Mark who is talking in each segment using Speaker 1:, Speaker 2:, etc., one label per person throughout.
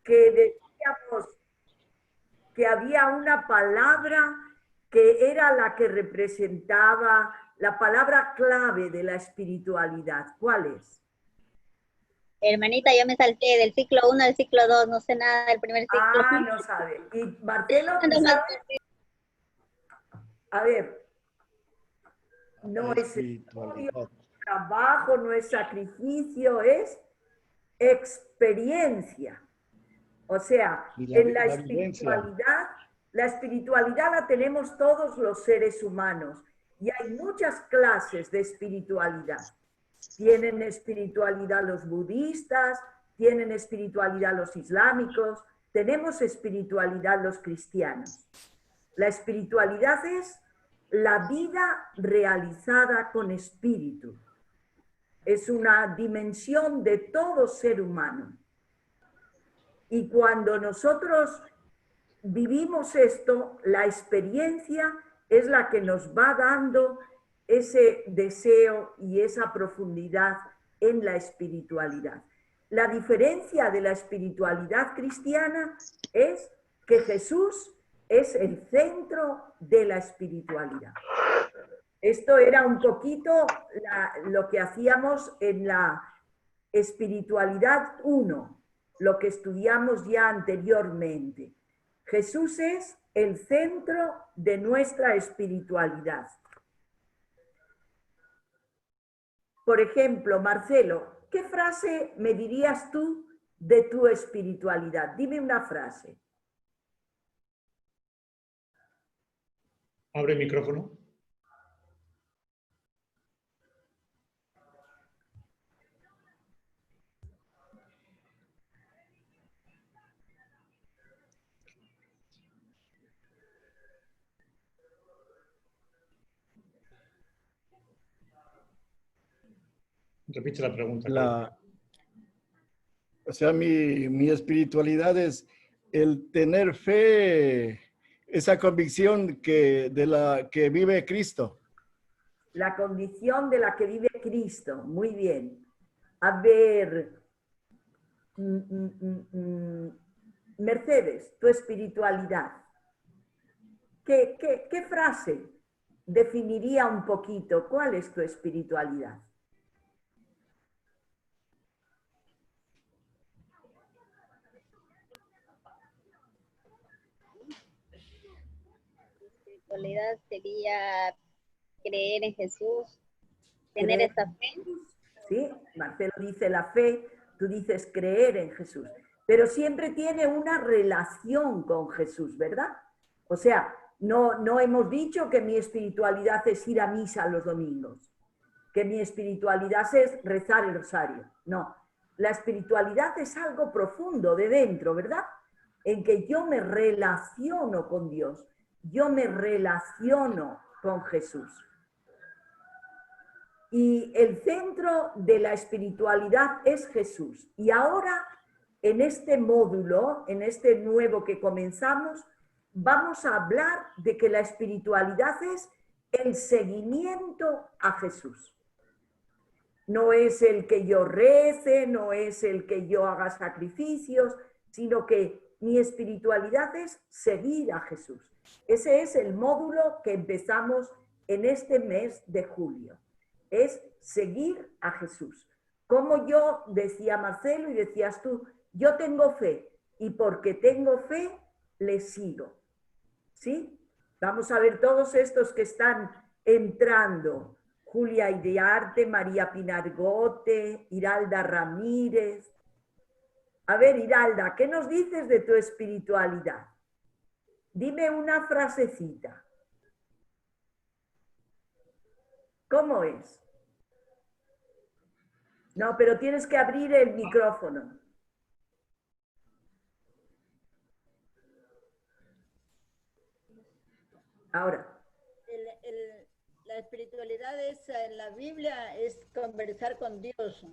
Speaker 1: que decíamos que había una palabra que era la que representaba la palabra clave de la espiritualidad. ¿Cuál es?
Speaker 2: Hermanita, yo me salté del ciclo 1 al ciclo 2, no sé nada del primer ciclo.
Speaker 1: Ah, no sabe. Y Marcelo, ¿tú sabes? A ver, no es estudio, trabajo, no es sacrificio, es experiencia. O sea, en la espiritualidad la tenemos todos los seres humanos y hay muchas clases de espiritualidad. Tienen espiritualidad los budistas, tienen espiritualidad los islámicos, tenemos espiritualidad los cristianos. La espiritualidad es la vida realizada con espíritu. Es una dimensión de todo ser humano. Y cuando nosotros vivimos esto, la experiencia es la que nos va dando ese deseo y esa profundidad en la espiritualidad. La diferencia de la espiritualidad cristiana es que Jesús es el centro de la espiritualidad. Esto era un poquito lo que hacíamos en la espiritualidad 1, lo que estudiamos ya anteriormente. Jesús es el centro de nuestra espiritualidad. Por ejemplo, Marcelo, ¿qué frase me dirías tú de tu espiritualidad? Dime una frase.
Speaker 3: Abre el micrófono. Repite la pregunta.
Speaker 4: O sea, mi espiritualidad es el tener fe, esa convicción de la que vive Cristo.
Speaker 1: La condición de la que vive Cristo. Muy bien. A ver, Mercedes, tu espiritualidad. ¿Qué frase definiría un poquito cuál es tu espiritualidad?
Speaker 2: Espiritualidad sería creer en Jesús, tener esa fe.
Speaker 1: Sí, Marcelo dice la fe, tú dices creer en Jesús, pero siempre tiene una relación con Jesús, ¿verdad? O sea, no hemos dicho que mi espiritualidad es ir a misa los domingos, que mi espiritualidad es rezar el rosario. No, la espiritualidad es algo profundo de dentro, ¿verdad? En que yo me relaciono con Dios, yo me relaciono con Jesús. Y el centro de la espiritualidad es Jesús. Y ahora, en este módulo, en este nuevo que comenzamos, vamos a hablar de que la espiritualidad es el seguimiento a Jesús. No es el que yo rece, no es el que yo haga sacrificios, sino que mi espiritualidad es seguir a Jesús. Ese es el módulo que empezamos en este mes de julio. Es seguir a Jesús. Como yo, decía Marcelo y decías tú, yo tengo fe y porque tengo fe, le sigo. ¿Sí? Vamos a ver todos estos que están entrando. Julia Idearte, María Pinargote, Iralda Ramírez. A ver, Iralda, ¿qué nos dices de tu espiritualidad? Dime una frasecita. ¿Cómo es? No, pero tienes que abrir el micrófono. Ahora.
Speaker 5: La espiritualidad es, en la Biblia es conversar con Dios.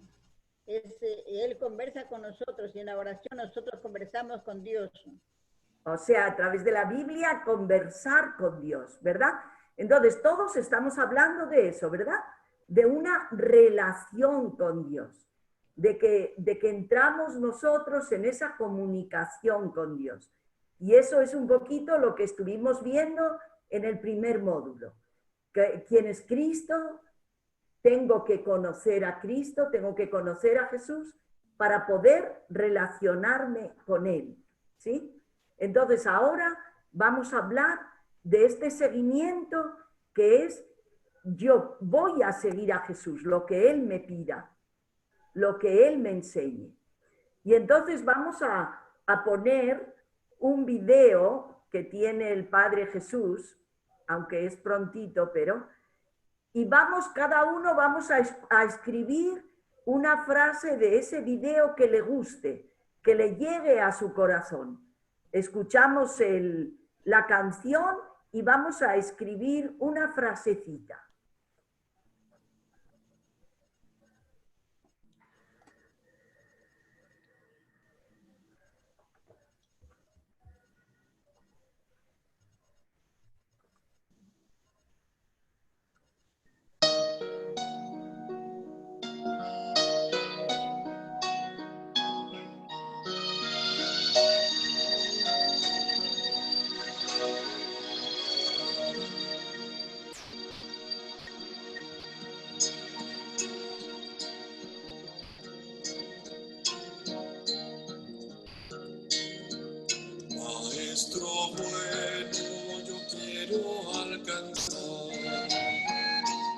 Speaker 5: Él conversa con nosotros y en la oración nosotros conversamos con Dios.
Speaker 1: O sea, a través de la Biblia, conversar con Dios, ¿verdad? Entonces, todos estamos hablando de eso, ¿verdad? De una relación con Dios. de que entramos nosotros en esa comunicación con Dios. Y eso es un poquito lo que estuvimos viendo en el primer módulo. ¿Quién es Cristo? Tengo que conocer a Cristo, tengo que conocer a Jesús para poder relacionarme con Él, ¿sí? Entonces ahora vamos a hablar de este seguimiento que es: yo voy a seguir a Jesús, lo que Él me pida, lo que Él me enseñe. Y entonces vamos a poner un video que tiene el Padre Jesús, aunque es prontito, pero... Y cada uno vamos a escribir una frase de ese video que le guste, que le llegue a su corazón. Escuchamos la canción y vamos a escribir una frasecita.
Speaker 6: Maestro bueno, yo quiero alcanzar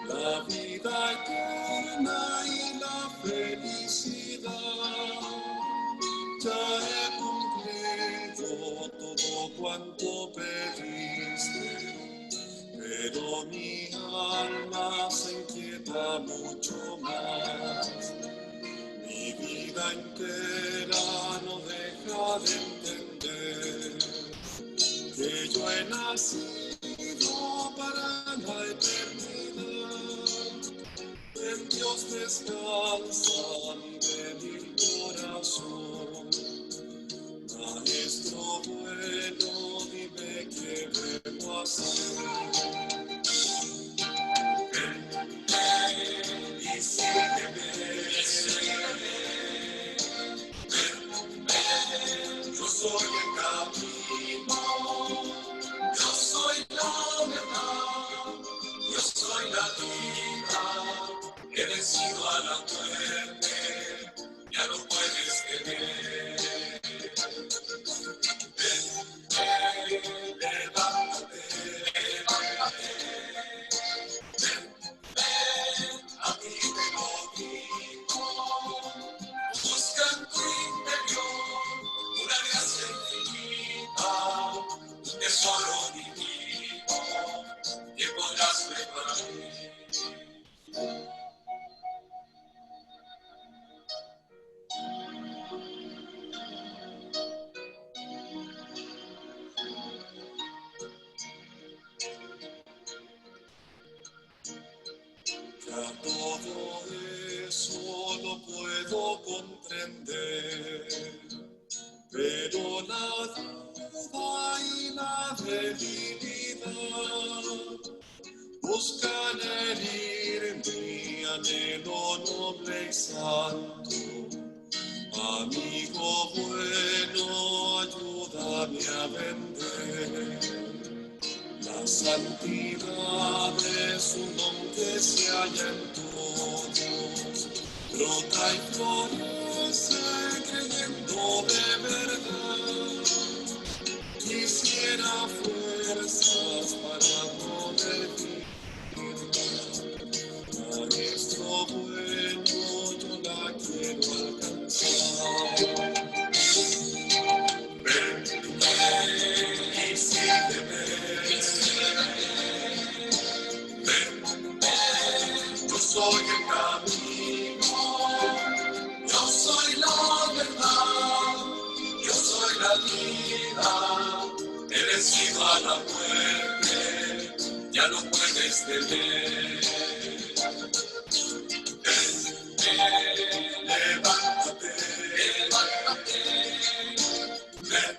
Speaker 6: la vida eterna y la felicidad. Ya he cumplido todo cuanto pediste, pero mi alma se inquieta mucho más. Mi vida entera no deja de entender que yo he nacido para la eternidad. En Dios descansa mi débil corazón. Maestro bueno, dime qué debo hacer. Ven y sígueme. Yo soy el camino, yo soy la verdad, yo soy la vida, he vencido a la muerte, ya no puedes tener. Ven, levántate, ven, a ti te lo digo, busca en tu interior una gracia infinita, un tesoro divino que podrás ver para mí. Ya todo eso lo puedo comprender, pero la duda y la debilidad buscan herir mi anhelo noble y santo. Amigo bueno, ayúdame a vender la santidad de su nombre se halla en todos, brota y florece creyendo de verdad. Quisiera fuerzas para no decir, Maestro bueno, yo la quiero alcanzar. Ven y sígueme. Yo soy el camino, yo soy la verdad, yo soy la vida, he vencido a la muerte, ya no puedes tener. Levántate, levántate, ven,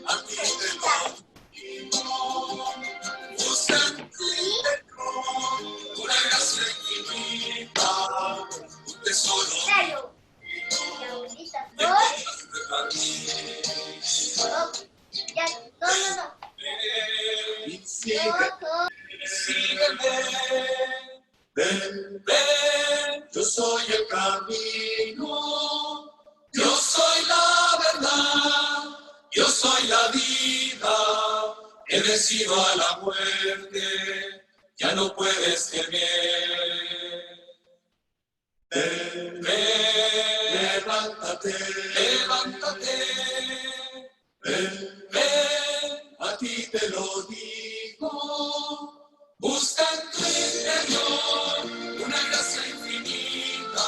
Speaker 6: aquí te lo digo, busca en tu interior una gracia infinita, un tesoro Ya, no. Ven, sígueme. Ven, yo soy el camino. Yo soy la verdad. Yo soy la vida. He vencido a la muerte. Ya no puedes temer. Ven, levántate, levántate. Ven, a ti te lo digo. Busca en tu interior una gracia infinita,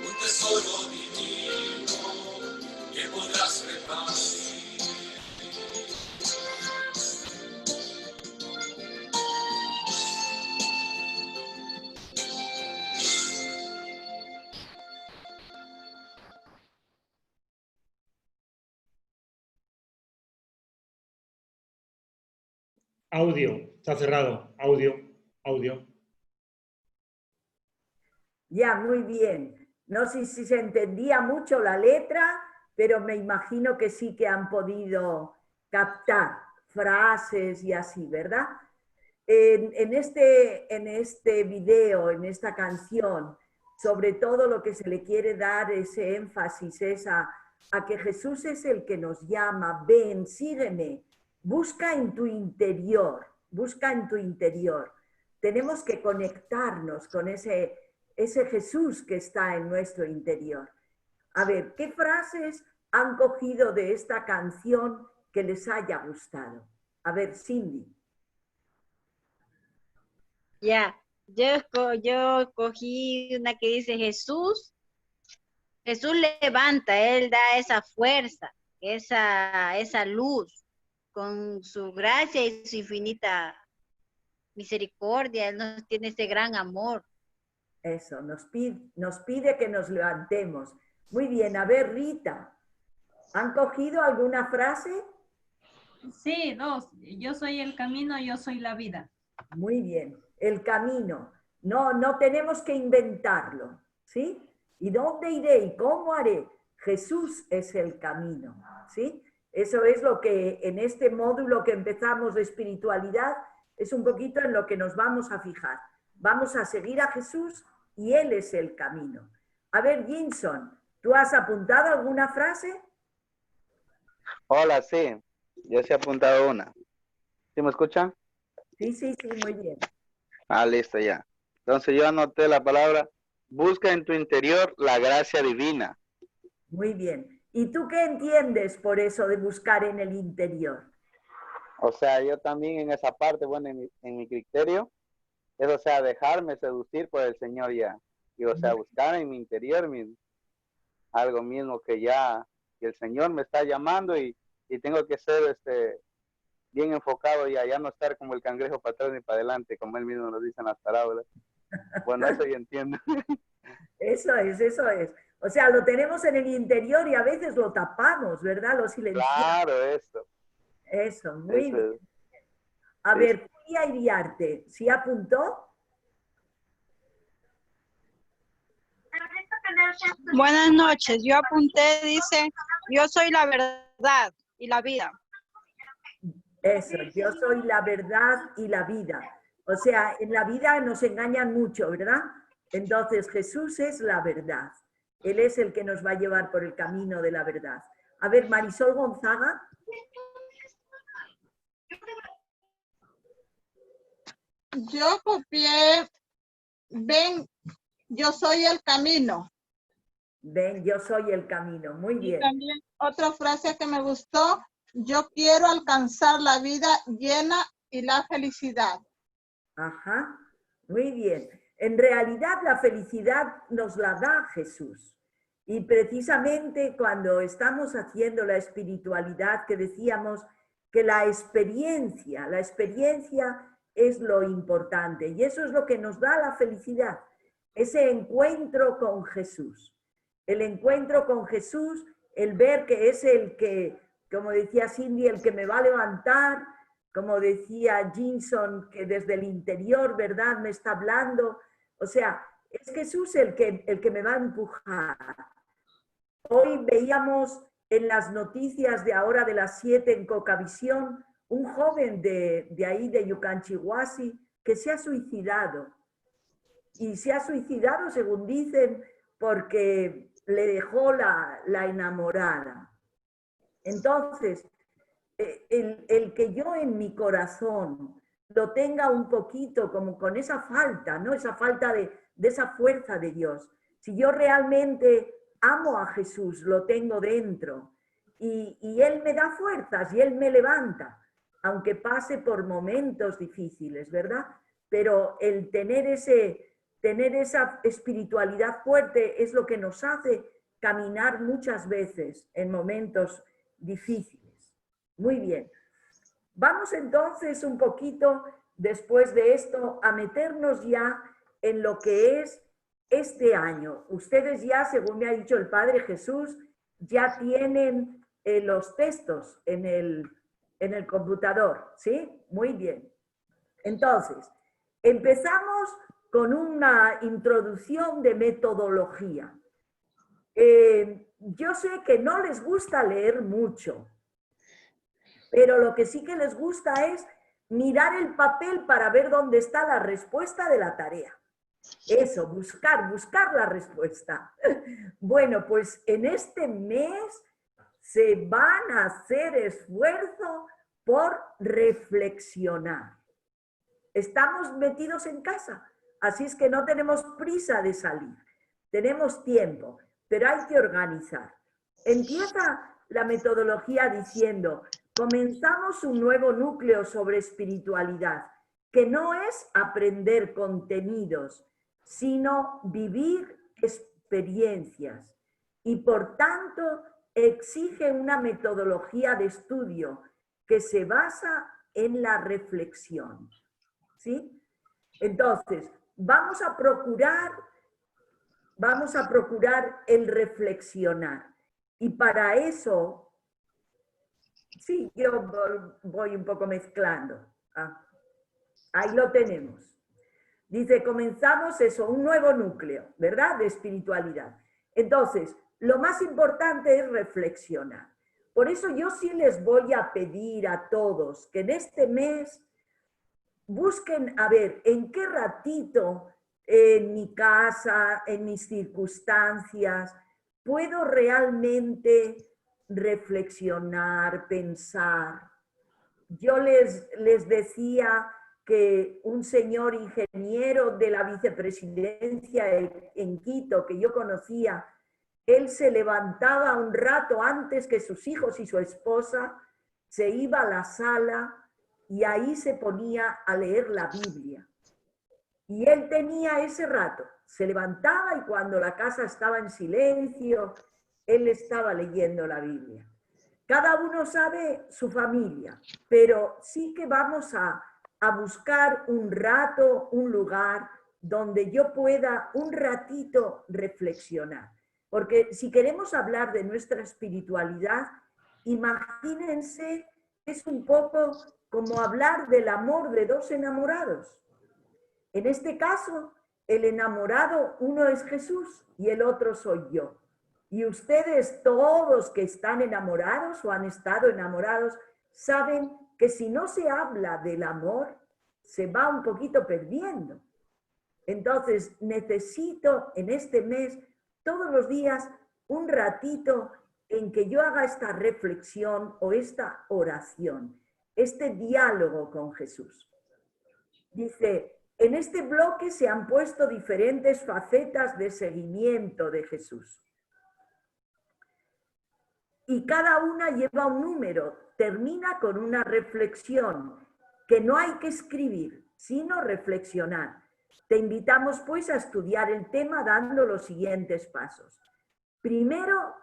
Speaker 6: un tesoro divino que podrás repartir.
Speaker 3: Audio, está cerrado. Audio.
Speaker 1: Ya, muy bien. No sé si se entendía mucho la letra, pero me imagino que sí que han podido captar frases y así, ¿verdad? En este video, en esta canción, sobre todo lo que se le quiere dar ese énfasis es a que Jesús es el que nos llama, ven, sígueme, busca en tu interior, busca en tu interior. Tenemos que conectarnos con ese Jesús que está en nuestro interior. A ver, ¿qué frases han cogido de esta canción que les haya gustado? A ver, Cindy.
Speaker 2: Ya, yo cogí una que dice Jesús levanta, Él da esa fuerza, esa luz, con su gracia y su infinita misericordia, Él nos tiene ese gran amor.
Speaker 1: Eso, nos pide que nos levantemos. Muy bien, a ver, Rita, ¿han cogido alguna frase?
Speaker 7: Sí, dos. Yo soy el camino, yo soy la vida.
Speaker 1: Muy bien, el camino. No tenemos que inventarlo, ¿sí? ¿Y dónde iré y cómo haré? Jesús es el camino, ¿sí? Eso es lo que en este módulo que empezamos de espiritualidad es un poquito en lo que nos vamos a fijar. Vamos a seguir a Jesús y Él es el camino. A ver, Jinson, ¿tú has apuntado alguna frase?
Speaker 8: Hola, sí. Yo sí he apuntado una. ¿Sí me escuchan?
Speaker 1: Sí, muy bien.
Speaker 8: Ah, listo, ya. Entonces yo anoté la palabra, busca en tu interior la gracia divina.
Speaker 1: Muy bien. ¿Y tú qué entiendes por eso de buscar en el interior?
Speaker 8: O sea, yo también en esa parte, bueno, en mi criterio, es, o sea, dejarme seducir por el Señor ya. Y, o sea, buscar en mi interior algo mismo que ya, que el Señor me está llamando y tengo que ser bien enfocado y ya no estar como el cangrejo para atrás ni para adelante, como él mismo nos dice en las parábolas. Bueno, eso yo entiendo.
Speaker 1: Eso es. O sea, lo tenemos en el interior y a veces lo tapamos, ¿verdad? Lo silenciamos.
Speaker 8: Claro, eso.
Speaker 1: Eso, muy
Speaker 8: Eso.
Speaker 1: bien. A
Speaker 8: Sí.
Speaker 1: ver, Julia Iriarte, ¿sí apuntó?
Speaker 9: Buenas noches, yo apunté, dice, yo soy la verdad y la vida.
Speaker 1: Eso, yo soy la verdad y la vida. O sea, en la vida nos engañan mucho, ¿verdad? Entonces Jesús es la verdad. Él es el que nos va a llevar por el camino de la verdad. A ver, Marisol Gonzaga.
Speaker 9: Yo copié, ven, yo soy el camino.
Speaker 1: Ven, yo soy el camino. Muy
Speaker 9: Y
Speaker 1: bien.
Speaker 9: también otra frase que me gustó, yo quiero alcanzar la vida llena y la felicidad.
Speaker 1: Ajá, muy bien. En realidad la felicidad nos la da Jesús. Y precisamente cuando estamos haciendo la espiritualidad, que decíamos que la experiencia es lo importante. Y eso es lo que nos da la felicidad, ese encuentro con Jesús. El encuentro con Jesús, el ver que es el que, como decía Cindy, el que me va a levantar, como decía Jinson, que desde el interior, ¿verdad?, me está hablando. O sea, es Jesús el que me va a empujar. Hoy veíamos en las noticias de ahora de las 7 en Cocavisión, un joven de ahí, de Yucanchihuasi, que se ha suicidado. Y se ha suicidado, según dicen, porque le dejó la enamorada. Entonces, el que yo en mi corazón lo tenga un poquito como con esa falta, ¿no? Esa falta de esa fuerza de Dios. Si yo realmente amo a Jesús, lo tengo dentro, y Él me da fuerzas y Él me levanta, aunque pase por momentos difíciles, ¿verdad? Pero el tener esa espiritualidad fuerte es lo que nos hace caminar muchas veces en momentos difíciles. Muy bien. Vamos entonces un poquito, después de esto, a meternos ya en lo que es este año. Ustedes ya, según me ha dicho el Padre Jesús, ya tienen los textos en el computador, ¿sí? Muy bien. Entonces, empezamos con una introducción de metodología. Yo sé que no les gusta leer mucho, pero lo que sí que les gusta es mirar el papel para ver dónde está la respuesta de la tarea. Eso, buscar la respuesta. Bueno, pues en este mes se van a hacer esfuerzo por reflexionar. Estamos metidos en casa, así es que no tenemos prisa de salir. Tenemos tiempo, pero hay que organizar. Empieza la metodología diciendo: comenzamos un nuevo núcleo sobre espiritualidad, que no es aprender contenidos, sino vivir experiencias. Y por tanto, exige una metodología de estudio que se basa en la reflexión. ¿Sí? Entonces, vamos a procurar el reflexionar. Y para eso, sí, yo voy un poco mezclando. Ahí lo tenemos. Dice, comenzamos eso, un nuevo núcleo, ¿verdad? De espiritualidad. Entonces, lo más importante es reflexionar. Por eso yo sí les voy a pedir a todos que en este mes busquen a ver en qué ratito en mi casa, en mis circunstancias, puedo realmente reflexionar, pensar. Yo les decía que un señor ingeniero de la vicepresidencia en Quito, que yo conocía, él se levantaba un rato antes que sus hijos y su esposa, se iba a la sala y ahí se ponía a leer la Biblia. Y él tenía ese rato, se levantaba y cuando la casa estaba en silencio, él estaba leyendo la Biblia. Cada uno sabe su familia, pero sí que vamos a buscar un rato, un lugar donde yo pueda un ratito reflexionar. Porque si queremos hablar de nuestra espiritualidad, imagínense, es un poco como hablar del amor de dos enamorados. En este caso, el enamorado, uno es Jesús y el otro soy yo. Y ustedes todos que están enamorados o han estado enamorados, saben que si no se habla del amor, se va un poquito perdiendo. Entonces, necesito en este mes, todos los días, un ratito en que yo haga esta reflexión o esta oración, este diálogo con Jesús. Dice, en este bloque se han puesto diferentes facetas de seguimiento de Jesús. Y cada una lleva un número, termina con una reflexión que no hay que escribir, sino reflexionar. Te invitamos pues a estudiar el tema dando los siguientes pasos. Primero,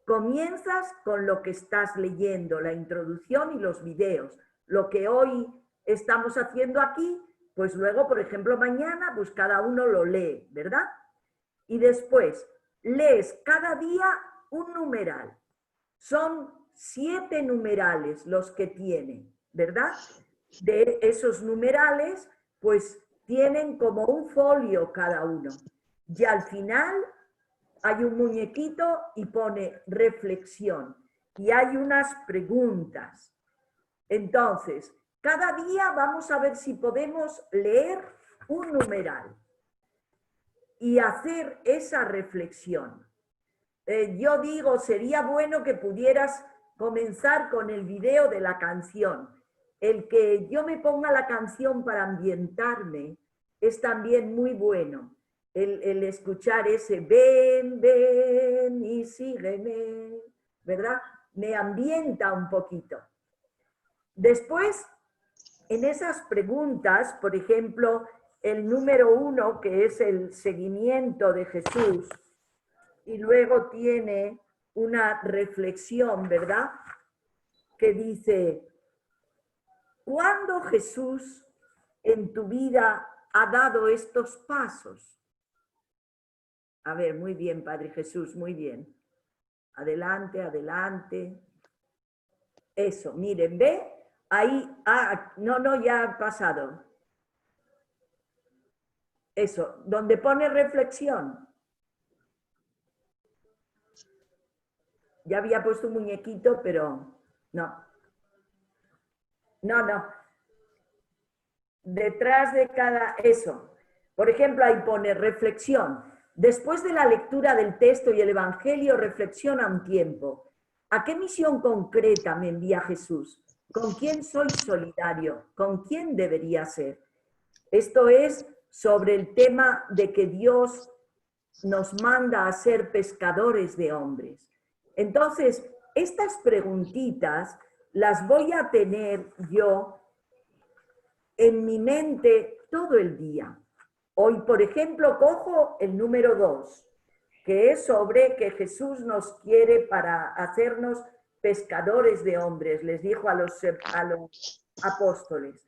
Speaker 1: comienzas con lo que estás leyendo, la introducción y los videos. Lo que hoy estamos haciendo aquí, pues luego, por ejemplo, mañana, pues cada uno lo lee, ¿verdad? Y después, lees cada día un numeral. Son 7 numerales los que tienen, ¿verdad? De esos numerales, pues tienen como un folio cada uno. Y al final hay un muñequito y pone reflexión. y hay unas preguntas. Entonces, cada día vamos a ver si podemos leer un numeral y hacer esa reflexión. Yo digo, sería bueno que pudieras comenzar con el video de la canción. El que yo me ponga la canción para ambientarme es también muy bueno. El escuchar ese ven, ven y sígueme, ¿verdad? Me ambienta un poquito. Después, en esas preguntas, por ejemplo, el número 1, que es el seguimiento de Jesús, y luego tiene una reflexión, ¿verdad? Que dice, ¿cuándo Jesús en tu vida ha dado estos pasos? A ver, muy bien, Padre Jesús, muy bien. Adelante, adelante. Eso, miren, ¿ve? Ahí, no, ya ha pasado. Eso, donde pone reflexión. Ya había puesto un muñequito, pero no. No. Detrás de cada, eso. Por ejemplo, ahí pone reflexión. Después de la lectura del texto y el Evangelio, reflexiona un tiempo. ¿A qué misión concreta me envía Jesús? ¿Con quién soy solidario? ¿Con quién debería ser? Esto es sobre el tema de que Dios nos manda a ser pescadores de hombres. Entonces, estas preguntitas las voy a tener yo en mi mente todo el día. Hoy, por ejemplo, cojo el número 2, que es sobre que Jesús nos quiere para hacernos pescadores de hombres, les dijo a los apóstoles.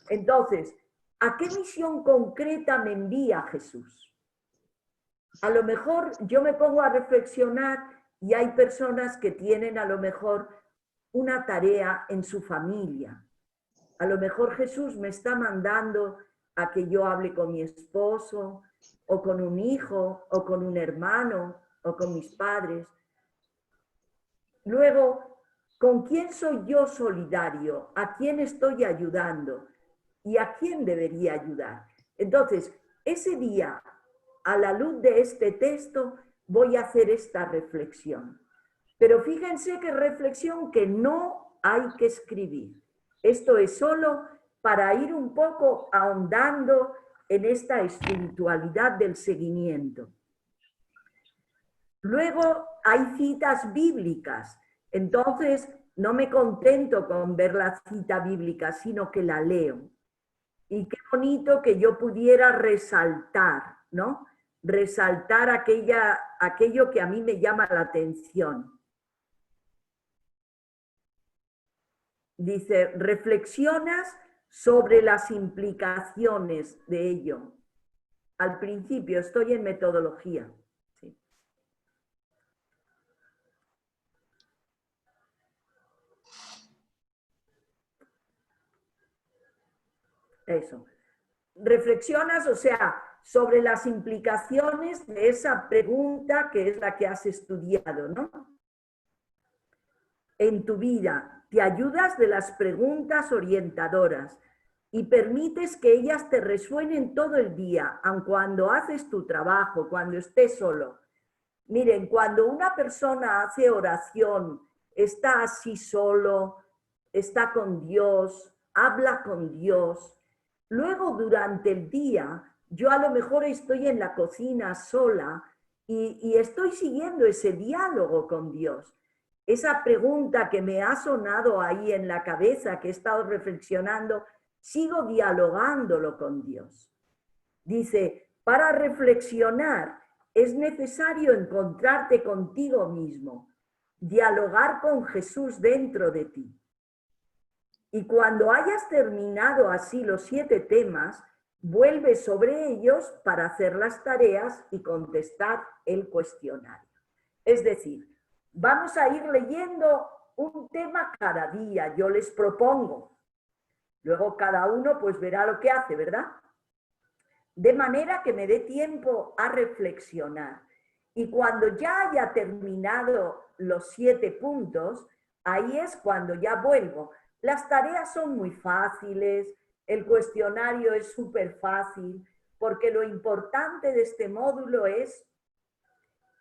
Speaker 1: Entonces, ¿a qué misión concreta me envía Jesús? A lo mejor yo me pongo a reflexionar y hay personas que tienen a lo mejor una tarea en su familia. A lo mejor Jesús me está mandando a que yo hable con mi esposo, o con un hijo, o con un hermano, o con mis padres. Luego, ¿con quién soy yo solidario? ¿A quién estoy ayudando? ¿Y a quién debería ayudar? Entonces, ese día, a la luz de este texto, voy a hacer esta reflexión. Pero fíjense que reflexión que no hay que escribir. Esto es solo para ir un poco ahondando en esta espiritualidad del seguimiento. Luego hay citas bíblicas. Entonces, no me contento con ver la cita bíblica, sino que la leo. Y qué bonito que yo pudiera resaltar, ¿no? Resaltar aquello que a mí me llama la atención. Dice, reflexionas sobre las implicaciones de ello. Al principio estoy en metodología. Sí. Eso. Reflexionas, o sea, sobre las implicaciones de esa pregunta que es la que has estudiado, ¿no? En tu vida, te ayudas de las preguntas orientadoras y permites que ellas te resuenen todo el día, aun cuando haces tu trabajo, cuando estés solo. Miren, cuando una persona hace oración, está así solo, está con Dios, habla con Dios. Luego, durante el día, yo a lo mejor estoy en la cocina sola y estoy siguiendo ese diálogo con Dios. Esa pregunta que me ha sonado ahí en la cabeza, que he estado reflexionando, sigo dialogándolo con Dios. Dice, para reflexionar es necesario encontrarte contigo mismo, dialogar con Jesús dentro de ti. Y cuando hayas terminado así los 7 temas, vuelve sobre ellos para hacer las tareas y contestar el cuestionario. Es decir, vamos a ir leyendo un tema cada día, yo les propongo. Luego cada uno pues verá lo que hace, ¿verdad? De manera que me dé tiempo a reflexionar. Y cuando ya haya terminado los 7 puntos, ahí es cuando ya vuelvo. Las tareas son muy fáciles, el cuestionario es súper fácil, porque lo importante de este módulo es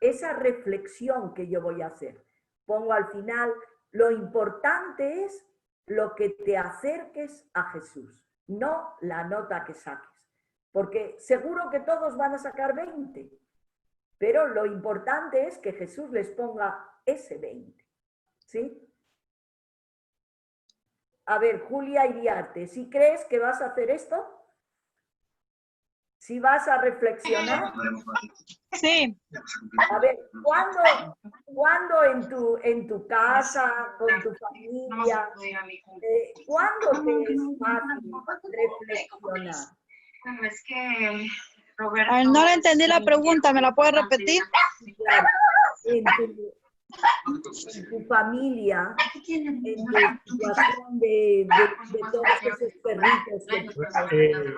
Speaker 1: esa reflexión que yo voy a hacer. Pongo al final, lo importante es lo que te acerques a Jesús, no la nota que saques. Porque seguro que todos van a sacar 20, pero lo importante es que Jesús les ponga ese 20. ¿Sí? A ver, Julia Iriarte, ¿sí crees que vas a hacer esto? ¿Sí vas a reflexionar?
Speaker 9: Sí.
Speaker 1: A ver, ¿cuándo en tu casa, con tu familia, cuándo te es fácil reflexionar?
Speaker 10: Bueno, es que Roberto...
Speaker 9: A ver, no le entendí la pregunta, ¿me la puedes repetir?
Speaker 1: Claro, en tu familia, en tu situación de todos esos perritos que tienes.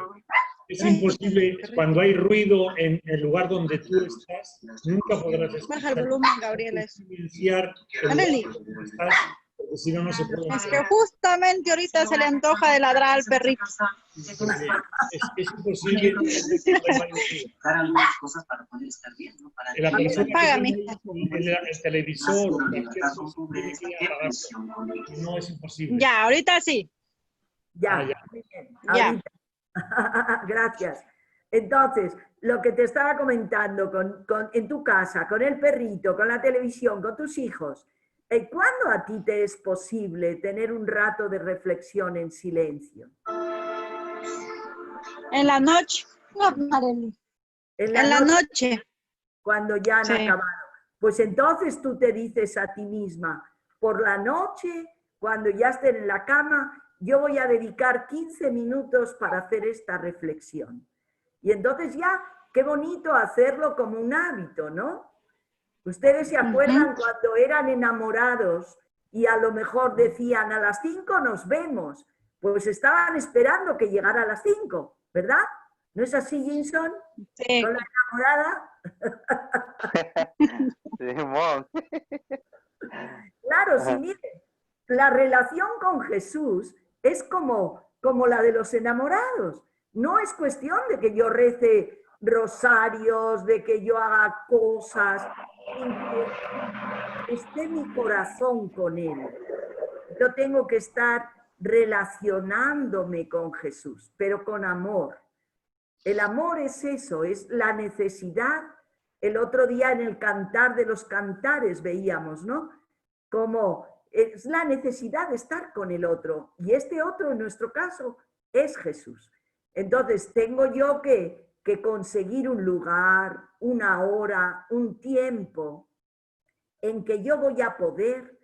Speaker 3: Es imposible, cuando hay ruido en el lugar donde tú estás, nunca podrás
Speaker 9: Baja el volumen, Gabriela.
Speaker 3: silenciar el
Speaker 9: Ándale.
Speaker 3: lugar donde estás, porque si no, no se puede.
Speaker 9: Es que justamente ahorita se le antoja de ladrar al perrito.
Speaker 3: Es imposible.
Speaker 10: algunas cosas para poder estar bien, ¿no? Para
Speaker 3: La persona
Speaker 9: Paga,
Speaker 3: que
Speaker 9: mija.
Speaker 3: tiene el televisor, cualquier cosa, tiene que apagarlo. No es imposible.
Speaker 9: Ya, ahorita sí.
Speaker 1: Ya,
Speaker 3: ya.
Speaker 1: muy bien.
Speaker 9: Ya.
Speaker 1: Ahorita. Gracias. Entonces, lo que te estaba comentando en tu casa, con el perrito, con la televisión, con tus hijos, ¿cuándo a ti te es posible tener un rato de reflexión en silencio?
Speaker 9: En la noche. No, Marely.
Speaker 1: En
Speaker 9: la noche.
Speaker 1: Cuando ya han
Speaker 9: Sí.
Speaker 1: acabado. Pues entonces tú te dices a ti misma, por la noche, cuando ya estén en la cama, yo voy a dedicar 15 minutos para hacer esta reflexión. Y entonces ya, qué bonito hacerlo como un hábito, ¿no? Ustedes se acuerdan cuando eran enamorados y a lo mejor decían a las 5 nos vemos, pues estaban esperando que llegara a las 5, ¿verdad? ¿No es así, Jinson?
Speaker 9: Sí.
Speaker 1: ¿Con la enamorada?
Speaker 8: Simón.
Speaker 1: Claro, sí, mire, la relación con Jesús es como la de los enamorados. No es cuestión de que yo rece rosarios, de que yo haga cosas, en que esté mi corazón con Él. Yo tengo que estar relacionándome con Jesús, pero con amor. El amor es eso, es la necesidad. El otro día en el Cantar de los Cantares veíamos, ¿no? Como es la necesidad de estar con el otro. Y este otro, en nuestro caso, es Jesús. Entonces, tengo yo que conseguir un lugar, una hora, un tiempo en que yo voy a poder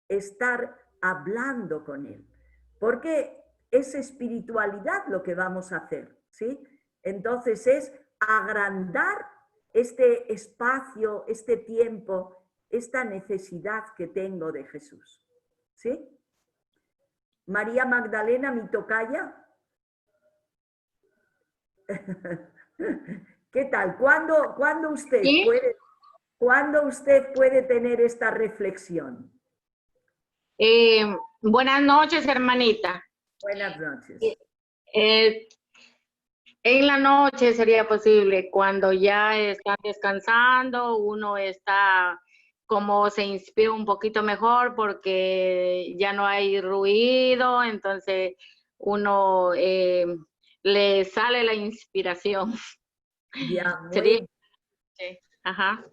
Speaker 1: estar hablando con Él. Porque es espiritualidad lo que vamos a hacer, ¿sí? Entonces es agrandar este espacio, este tiempo, esta necesidad que tengo de Jesús. ¿Sí? María Magdalena, mi tocaya. ¿Qué tal? ¿Cuándo usted
Speaker 10: ¿Sí?
Speaker 1: puede tener esta reflexión?
Speaker 10: Buenas noches, hermanita.
Speaker 1: Buenas noches.
Speaker 10: En la noche sería posible, cuando ya están descansando, uno está como se inspira un poquito mejor porque ya no hay ruido, entonces uno le sale la inspiración.
Speaker 1: Ya,
Speaker 10: Sería, sí, ajá.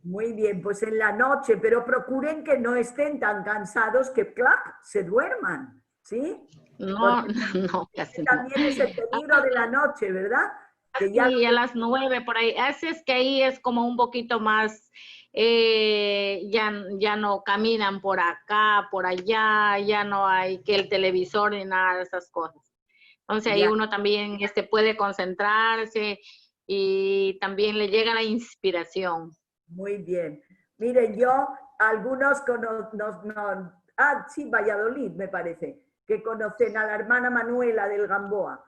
Speaker 1: muy bien, pues en la noche, pero procuren que no estén tan cansados que ¡clac! Se duerman, ¿sí?
Speaker 10: No,
Speaker 1: Porque
Speaker 10: no, casi no.
Speaker 1: también es el peligro de la noche, ¿verdad? Que ya
Speaker 10: Sí, a las 9 por ahí. Así es que ahí es como un poquito más, ya no caminan por acá, por allá, ya no hay que el televisor ni nada de esas cosas. Entonces ahí
Speaker 1: Ya.
Speaker 10: uno también puede concentrarse y también le llega la inspiración.
Speaker 1: Muy bien. Miren, yo, algunos sí, Valladolid me parece, que conocen a la hermana Manuela del Gamboa.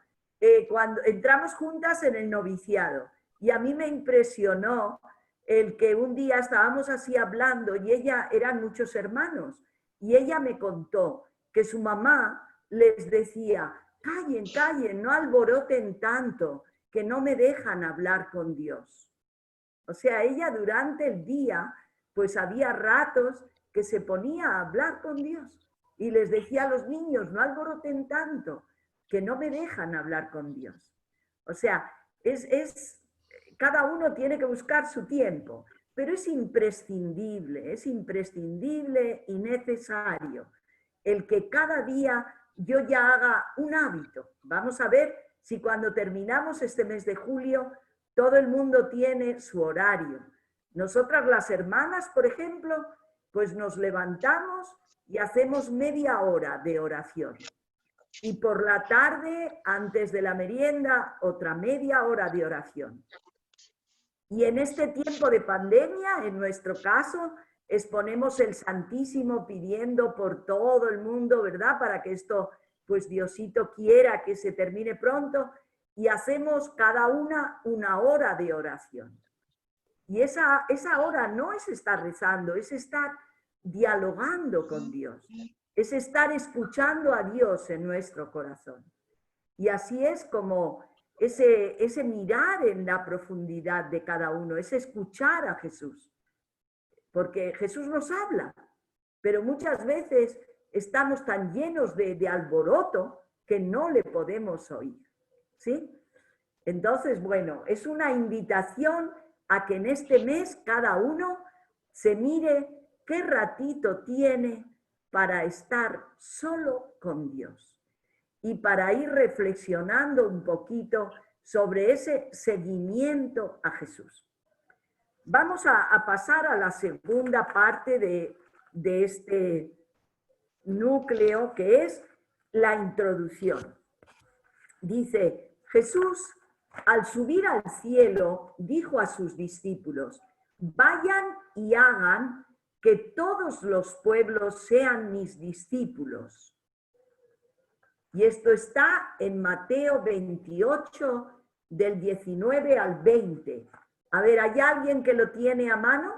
Speaker 1: Cuando entramos juntas en el noviciado y a mí me impresionó el que un día estábamos así hablando y eran muchos hermanos y ella me contó que su mamá les decía, callen, callen, no alboroten tanto, que no me dejan hablar con Dios. O sea, ella durante el día, pues había ratos que se ponía a hablar con Dios y les decía a los niños, no alboroten tanto, que no me dejan hablar con Dios. O sea, cada uno tiene que buscar su tiempo, pero es imprescindible y necesario el que cada día yo ya haga un hábito. Vamos a ver si cuando terminamos este mes de julio, todo el mundo tiene su horario. Nosotras las hermanas, por ejemplo, pues nos levantamos y hacemos media hora de oración. Y por la tarde, antes de la merienda, otra media hora de oración. Y en este tiempo de pandemia, en nuestro caso, exponemos el Santísimo pidiendo por todo el mundo, ¿verdad? Para que esto, pues Diosito quiera que se termine pronto, y hacemos cada una hora de oración. Y esa hora no es estar rezando, es estar dialogando con Dios, es estar escuchando a Dios en nuestro corazón. Y así es como ese mirar en la profundidad de cada uno, es escuchar a Jesús. Porque Jesús nos habla, pero muchas veces estamos tan llenos de alboroto que no le podemos oír, ¿sí? Entonces, bueno, es una invitación a que en este mes cada uno se mire qué ratito tiene para estar solo con Dios y para ir reflexionando un poquito sobre ese seguimiento a Jesús. Vamos a pasar a la segunda parte de este núcleo, que es la introducción. Dice, Jesús, al subir al cielo, dijo a sus discípulos, vayan y hagan que todos los pueblos sean mis discípulos. Y esto está en Mateo 28, del 19 al 20. A ver, ¿hay alguien que lo tiene a mano?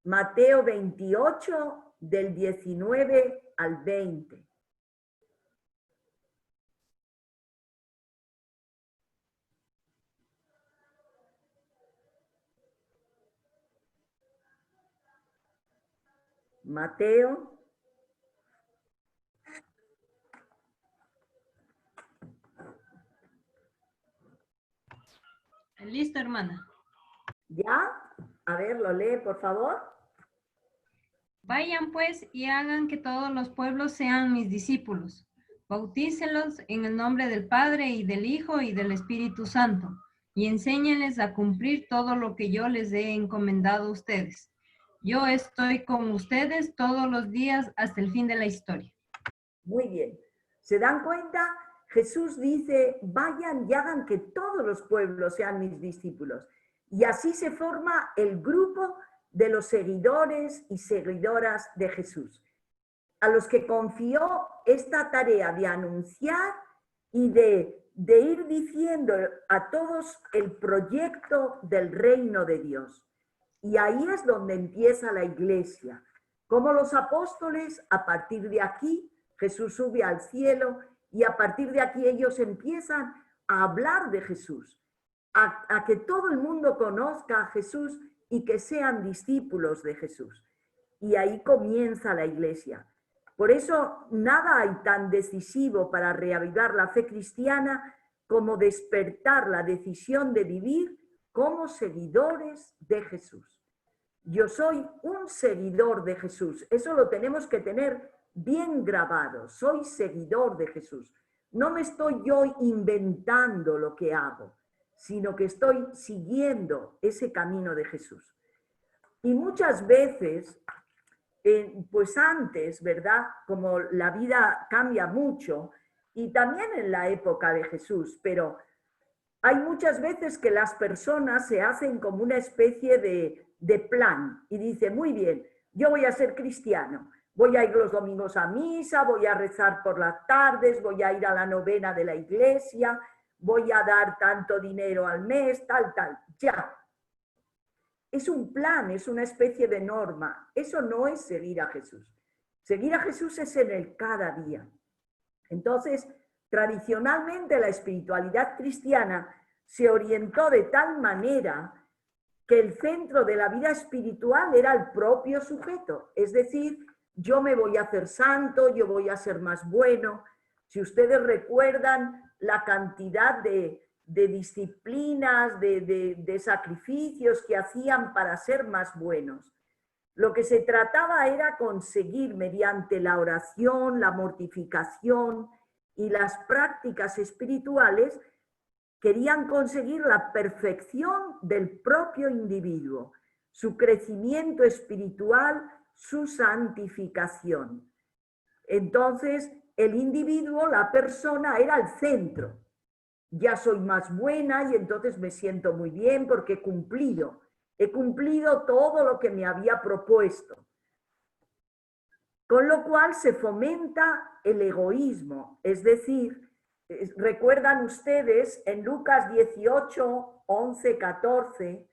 Speaker 1: Mateo 28, del 19 al 20. Mateo.
Speaker 7: Listo, hermana.
Speaker 1: ¿Ya? A ver, lo lee, por favor.
Speaker 7: Vayan pues y hagan que todos los pueblos sean mis discípulos. Bautícelos en el nombre del Padre y del Hijo y del Espíritu Santo, y enséñenles a cumplir todo lo que yo les he encomendado a ustedes. Yo estoy con ustedes todos los días hasta el fin de la historia.
Speaker 1: Muy bien. ¿Se dan cuenta? Jesús dice, vayan y hagan que todos los pueblos sean mis discípulos. Y así se forma el grupo de los seguidores y seguidoras de Jesús, a los que confió esta tarea de anunciar y de ir diciendo a todos el proyecto del reino de Dios. Y ahí es donde empieza la iglesia. Como los apóstoles, a partir de aquí, Jesús sube al cielo y a partir de aquí ellos empiezan a hablar de Jesús, a que todo el mundo conozca a Jesús y que sean discípulos de Jesús. Y ahí comienza la iglesia. Por eso nada hay tan decisivo para reavivar la fe cristiana como despertar la decisión de vivir como seguidores de Jesús. Yo soy un seguidor de Jesús. Eso lo tenemos que tener bien grabado. Soy seguidor de Jesús. No me estoy yo inventando lo que hago, sino que estoy siguiendo ese camino de Jesús. Y muchas veces, pues antes, ¿verdad? Como la vida cambia mucho, y también en la época de Jesús, pero hay muchas veces que las personas se hacen como una especie de plan y dicen, muy bien, yo voy a ser cristiano, voy a ir los domingos a misa, voy a rezar por las tardes, voy a ir a la novena de la iglesia, voy a dar tanto dinero al mes, tal, ya. Es un plan, es una especie de norma. Eso no es seguir a Jesús. Seguir a Jesús es en el cada día. Entonces, tradicionalmente la espiritualidad cristiana se orientó de tal manera que el centro de la vida espiritual era el propio sujeto. Es decir, yo me voy a hacer santo, yo voy a ser más bueno. Si ustedes recuerdan la cantidad de disciplinas, de sacrificios que hacían para ser más buenos. Lo que se trataba era conseguir mediante la oración, la mortificación y las prácticas espirituales, querían conseguir la perfección del propio individuo, su crecimiento espiritual, su santificación. Entonces, el individuo, la persona, era el centro. Ya soy más buena y entonces me siento muy bien porque he cumplido todo lo que me había propuesto. Con lo cual se fomenta el egoísmo, es decir, recuerdan ustedes en Lucas 18, 11, 14,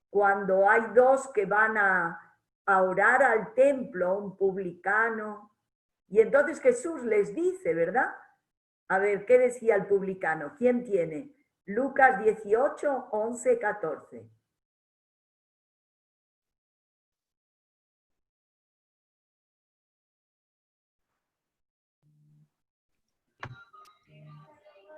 Speaker 1: cuando hay dos que van a orar al templo, un publicano, y entonces Jesús les dice, ¿verdad? A ver, ¿qué decía el publicano? ¿Quién tiene? Lucas 18, 11, 14.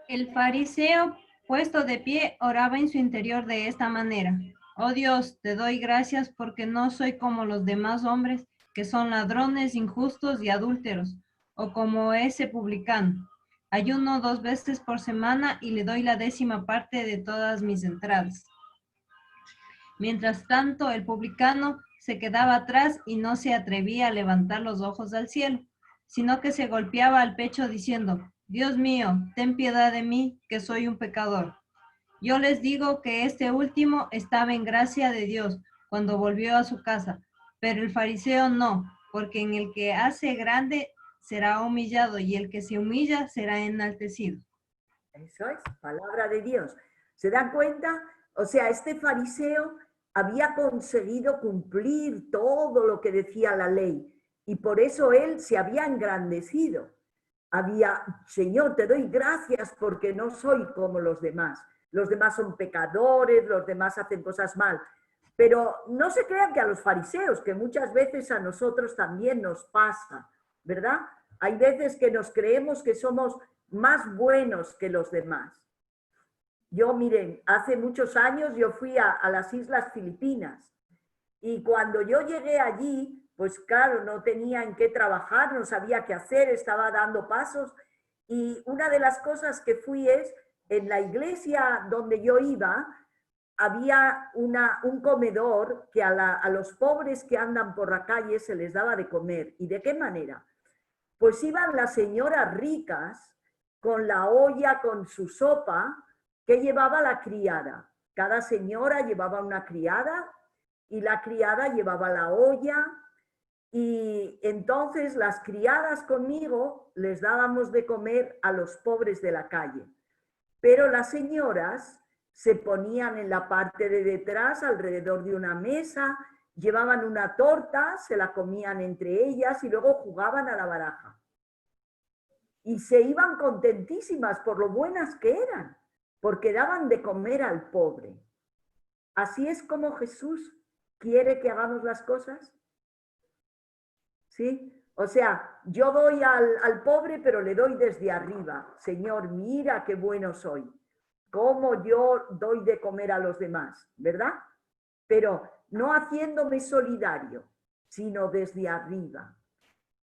Speaker 7: El fariseo, puesto de pie, oraba en su interior de esta manera: Oh Dios, te doy gracias porque no soy como los demás hombres, que son ladrones, injustos y adúlteros, o como ese publicano. Ayuno 2 veces por semana y le doy la 10ª parte de todas mis entradas. Mientras tanto, el publicano se quedaba atrás y no se atrevía a levantar los ojos al cielo, sino que se golpeaba al pecho diciendo: Dios mío, ten piedad de mí, que soy un pecador. Yo les digo que este último estaba en gracia de Dios cuando volvió a su casa, pero el fariseo no, porque en el que hace grande será humillado y el que se humilla será enaltecido.
Speaker 1: Eso es, palabra de Dios. ¿Se dan cuenta? O sea, este fariseo había conseguido cumplir todo lo que decía la ley y por eso él se había engrandecido. Señor, te doy gracias porque no soy como los demás. Los demás son pecadores, los demás hacen cosas mal. Pero no se crean que a los fariseos, que muchas veces a nosotros también nos pasa, ¿verdad? Hay veces que nos creemos que somos más buenos que los demás. Yo, miren, hace muchos años yo fui a las Islas Filipinas y cuando yo llegué allí, pues claro, no tenía en qué trabajar, no sabía qué hacer, estaba dando pasos y una de las cosas que fui es, en la iglesia donde yo iba, había un comedor que a los pobres que andan por la calle se les daba de comer. ¿Y de qué manera? Pues iban las señoras ricas con la olla, con su sopa, que llevaba la criada. Cada señora llevaba una criada y la criada llevaba la olla y entonces las criadas conmigo les dábamos de comer a los pobres de la calle. Pero las señoras se ponían en la parte de detrás alrededor de una mesa, llevaban una torta, se la comían entre ellas y luego jugaban a la baraja. Y se iban contentísimas por lo buenas que eran, porque daban de comer al pobre. Así es como Jesús quiere que hagamos las cosas. ¿Sí? O sea, yo doy al pobre, pero le doy desde arriba. Señor, mira qué bueno soy. Cómo yo doy de comer a los demás, ¿verdad? Pero no haciéndome solidario, sino desde arriba.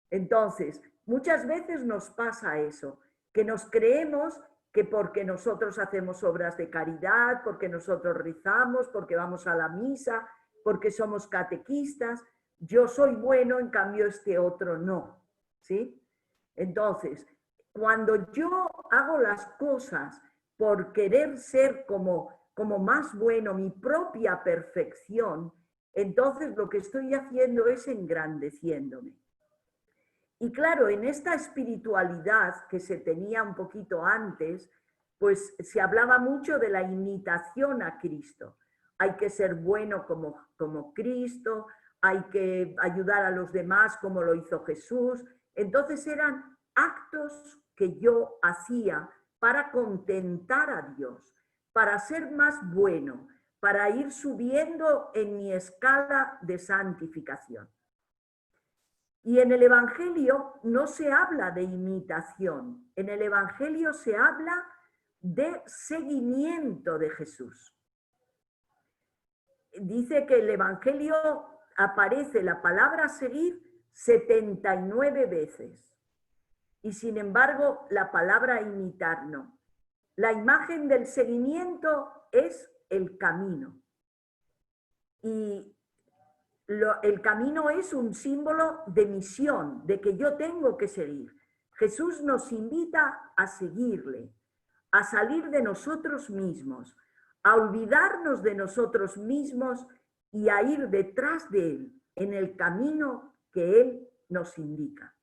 Speaker 1: Entonces, muchas veces nos pasa eso, que nos creemos que porque nosotros hacemos obras de caridad, porque nosotros rezamos, porque vamos a la misa, porque somos catequistas, yo soy bueno, en cambio este otro no, ¿sí? Entonces, cuando yo hago las cosas por querer ser como más bueno, mi propia perfección, entonces lo que estoy haciendo es engrandeciéndome. Y claro, en esta espiritualidad que se tenía un poquito antes, pues se hablaba mucho de la imitación a Cristo. Hay que ser bueno como Cristo, hay que ayudar a los demás como lo hizo Jesús. Entonces eran actos que yo hacía para contentar a Dios, para ser más bueno, para ir subiendo en mi escala de santificación. Y en el Evangelio no se habla de imitación, en el Evangelio se habla de seguimiento de Jesús. Dice que el Evangelio aparece la palabra seguir 79 veces. Y sin embargo, la palabra imitar no. La imagen del seguimiento es el camino. Y el camino es un símbolo de misión, de que yo tengo que seguir. Jesús nos invita a seguirle, a salir de nosotros mismos, a olvidarnos de nosotros mismos y a ir detrás de Él, en el camino que Él nos indica.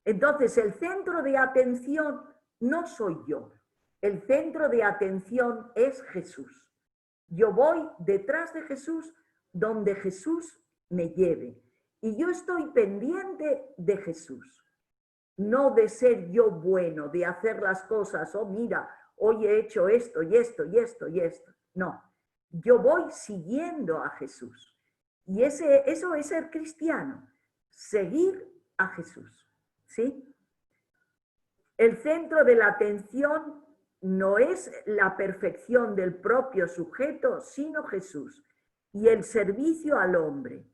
Speaker 1: Entonces, el centro de atención no soy yo. El centro de atención es Jesús. Yo voy detrás de Jesús donde Jesús me lleve. Y yo estoy pendiente de Jesús. No de ser yo bueno, de hacer las cosas, oh mira, hoy he hecho esto y esto y esto y esto. No, yo voy siguiendo a Jesús. Y eso es ser cristiano, seguir a Jesús. ¿Sí? El centro de la atención no es la perfección del propio sujeto, sino Jesús y el servicio al hombre,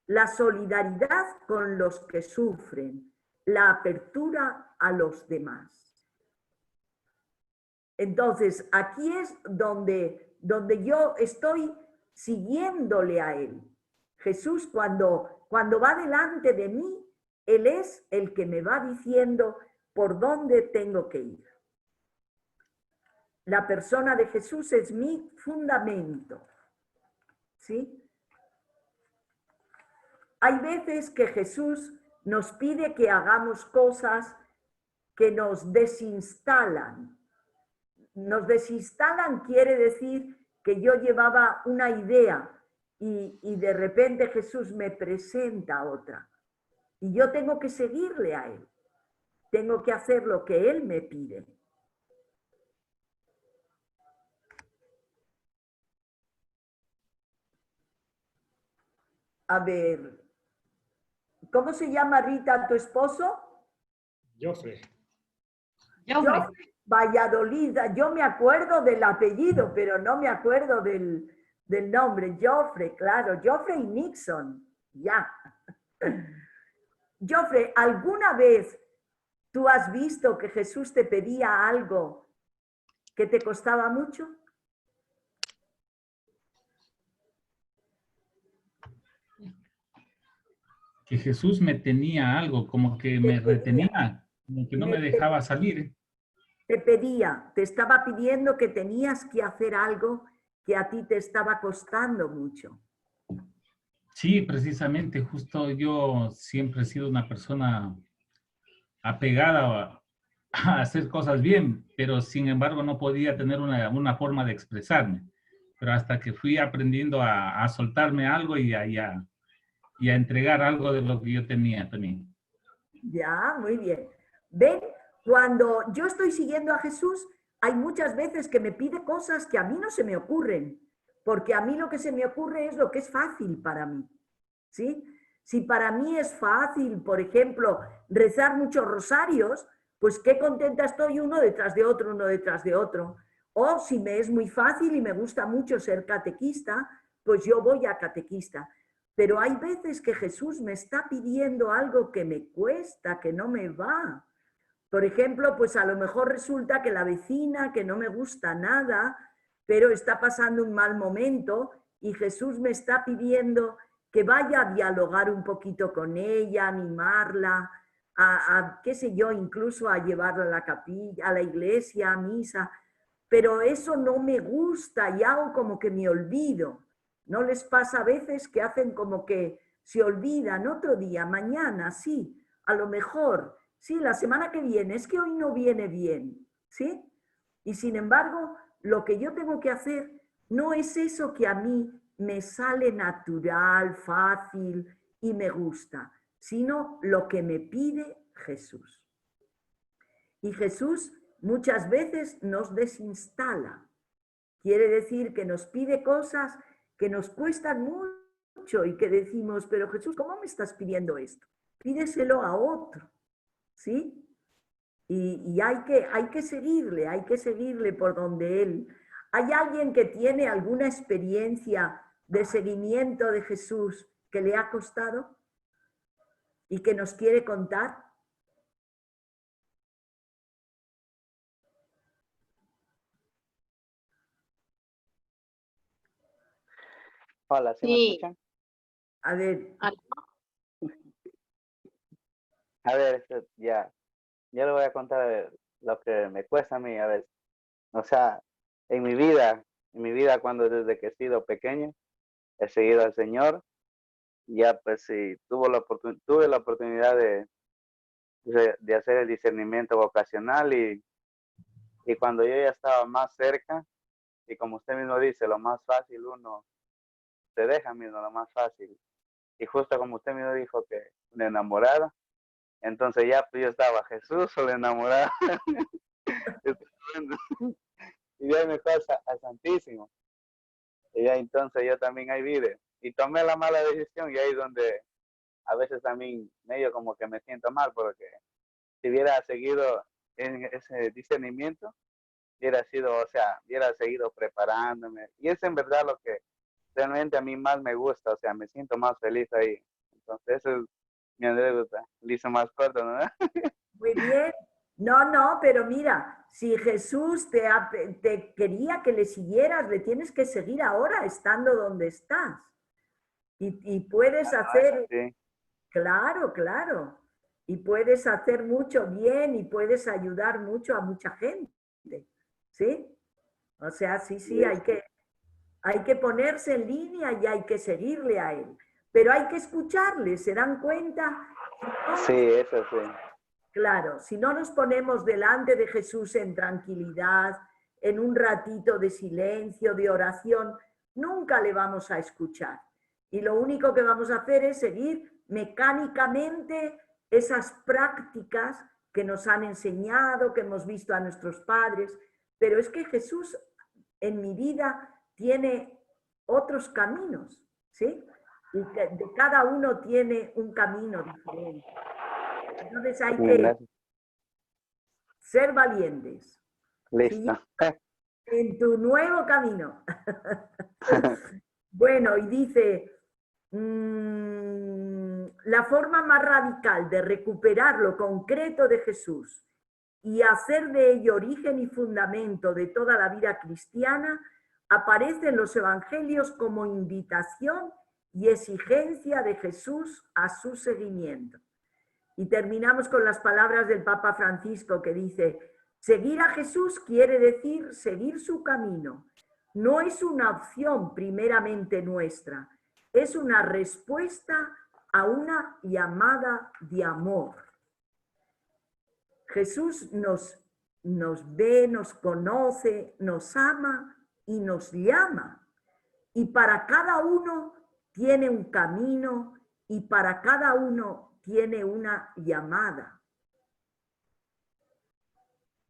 Speaker 1: la solidaridad con los que sufren, la apertura a los demás. Entonces, aquí es donde yo estoy siguiéndole a Él. Jesús, cuando va delante de mí, Él es el que me va diciendo por dónde tengo que ir. La persona de Jesús es mi fundamento. ¿Sí? Hay veces que Jesús nos pide que hagamos cosas que nos desinstalan. Nos desinstalan quiere decir que yo llevaba una idea y de repente Jesús me presenta otra. Y yo tengo que seguirle a Él. Tengo que hacer lo que Él me pide. A ver, ¿cómo se llama, Rita, tu esposo?
Speaker 3: Joffre.
Speaker 1: Joffre, Valladolid. Yo me acuerdo del apellido, pero no me acuerdo del nombre. Joffre, claro. Joffre y Nixon. Ya. Joffre, ¿alguna vez tú has visto que Jesús te pedía algo que te costaba mucho?
Speaker 11: Que Jesús me tenía algo, como que me retenía, como que no me dejaba salir.
Speaker 1: Te pedía, te estaba pidiendo que tenías que hacer algo que a ti te estaba costando mucho.
Speaker 11: Sí, precisamente, justo yo siempre he sido una persona apegada a hacer cosas bien, pero sin embargo no podía tener una forma de expresarme. Pero hasta que fui aprendiendo a soltarme algo y a entregar algo de lo que yo tenía también.
Speaker 1: Ya, muy bien. Ven, cuando yo estoy siguiendo a Jesús, hay muchas veces que me pide cosas que a mí no se me ocurren, porque a mí lo que se me ocurre es lo que es fácil para mí, ¿sí? Si para mí es fácil, por ejemplo, rezar muchos rosarios, pues qué contenta estoy uno detrás de otro, uno detrás de otro. O si me es muy fácil y me gusta mucho ser catequista, pues yo voy a catequista. Pero hay veces que Jesús me está pidiendo algo que me cuesta, que no me va. Por ejemplo, pues a lo mejor resulta que la vecina, que no me gusta nada, pero está pasando un mal momento y Jesús me está pidiendo que vaya a dialogar un poquito con ella, animarla, qué sé yo, incluso a llevarla a la capilla, a la iglesia, a misa. Pero eso no me gusta y hago como que me olvido. ¿No les pasa a veces que hacen como que se olvidan otro día, mañana, sí, a lo mejor, sí, la semana que viene, es que hoy no viene bien, ¿sí? Y sin embargo, lo que yo tengo que hacer no es eso que a mí me sale natural, fácil y me gusta, sino lo que me pide Jesús. Y Jesús muchas veces nos desinstala. Quiere decir que nos pide cosas que nos cuestan mucho y que decimos, pero Jesús, ¿cómo me estás pidiendo esto? Pídeselo a otro, ¿sí? Y hay que seguirle por donde Él. ¿Hay alguien que tiene alguna experiencia de seguimiento de Jesús que le ha costado y que nos quiere contar?
Speaker 8: Hola, ¿sí me escuchan?
Speaker 1: A ver.
Speaker 8: A ver, ya le voy a contar lo que me cuesta a mí a veces. O sea, en mi vida cuando desde que he sido pequeño, he seguido al Señor, ya pues sí, tuve la oportunidad de hacer el discernimiento vocacional y cuando yo ya estaba más cerca, y como usted mismo dice, lo más fácil uno se deja mismo, lo más fácil. Y justo como usted mismo dijo que una enamorada, entonces ya pues yo estaba Jesús o la enamorada. Y ya me pasa al Santísimo. Y ya entonces yo también ahí vive. Y tomé la mala decisión y ahí es donde a veces también medio como que me siento mal, porque si hubiera seguido en ese discernimiento, hubiera seguido preparándome. Y es en verdad lo que realmente a mí más me gusta, o sea, me siento más feliz ahí. Entonces, eso es mi anécdota. Lo hice más corto, ¿no?
Speaker 1: Muy bien. No, pero mira, si Jesús te quería que le siguieras, le tienes que seguir ahora, estando donde estás. Y puedes hacer,
Speaker 8: sí.
Speaker 1: Claro. Y puedes hacer mucho bien y puedes ayudar mucho a mucha gente. ¿Sí? O sea, sí, hay que ponerse en línea y hay que seguirle a él. Pero hay que escucharle, ¿se dan cuenta?
Speaker 8: Sí, eso sí.
Speaker 1: Claro, si no nos ponemos delante de Jesús en tranquilidad, en un ratito de silencio, de oración, nunca le vamos a escuchar. Y lo único que vamos a hacer es seguir mecánicamente esas prácticas que nos han enseñado, que hemos visto a nuestros padres. Pero es que Jesús en mi vida tiene otros caminos, ¿sí? Y de cada uno tiene un camino diferente. Entonces hay que ser valientes.
Speaker 8: Listo.
Speaker 1: En tu nuevo camino. Bueno, y dice, la forma más radical de recuperar lo concreto de Jesús y hacer de ello origen y fundamento de toda la vida cristiana aparece en los evangelios como invitación y exigencia de Jesús a su seguimiento. Y terminamos con las palabras del Papa Francisco que dice, seguir a Jesús quiere decir seguir su camino. No es una opción primeramente nuestra, es una respuesta a una llamada de amor. Jesús nos ve, nos conoce, nos ama y nos llama. Y para cada uno tiene un camino y para cada uno tiene una llamada.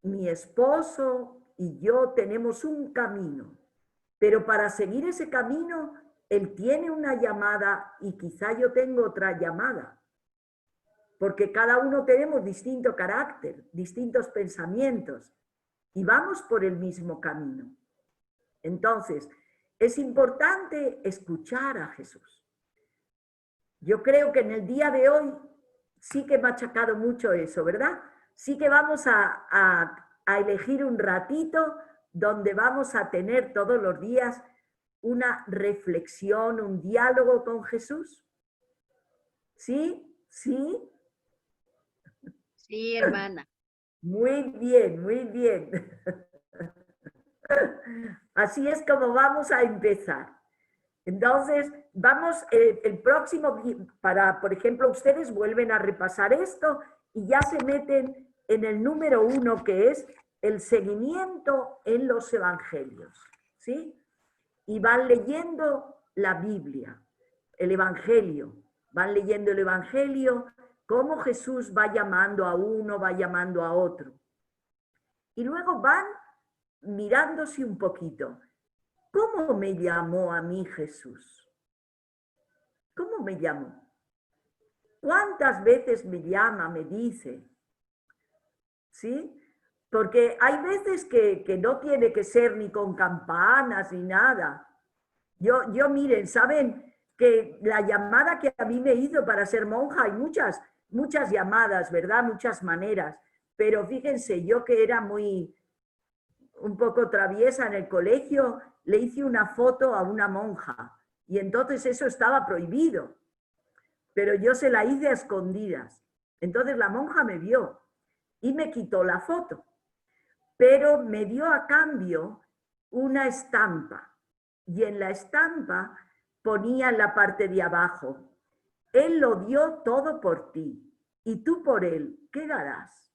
Speaker 1: Mi esposo y yo tenemos un camino, pero para seguir ese camino, él tiene una llamada y quizá yo tengo otra llamada, porque cada uno tenemos distinto carácter, distintos pensamientos y vamos por el mismo camino. Entonces, es importante escuchar a Jesús. Yo creo que en el día de hoy sí que he machacado mucho eso, ¿verdad? Sí que vamos a elegir un ratito donde vamos a tener todos los días una reflexión, un diálogo con Jesús. ¿Sí? ¿Sí?
Speaker 2: Sí, hermana.
Speaker 1: Muy bien, muy bien. Así es como vamos a empezar. Entonces, vamos el próximo, por ejemplo, ustedes vuelven a repasar esto y ya se meten en el número 1, que es el seguimiento en los evangelios, ¿sí? Y van leyendo la Biblia, el evangelio, van leyendo el Evangelio, cómo Jesús va llamando a uno, va llamando a otro. Y luego van mirándose un poquito. ¿Cómo me llamó a mí Jesús? ¿Cómo me llamó? ¿Cuántas veces me llama, me dice? ¿Sí? Porque hay veces que no tiene que ser ni con campanas ni nada. Yo miren, saben que la llamada que a mí me hizo para ser monja, hay muchas llamadas, ¿verdad? Muchas maneras. Pero fíjense, yo que era un poco traviesa en el colegio, le hice una foto a una monja y entonces eso estaba prohibido. Pero yo se la hice a escondidas. Entonces la monja me vio y me quitó la foto. Pero me dio a cambio una estampa. Y en la estampa ponía en la parte de abajo: Él lo dio todo por ti, y tú por Él, ¿qué darás?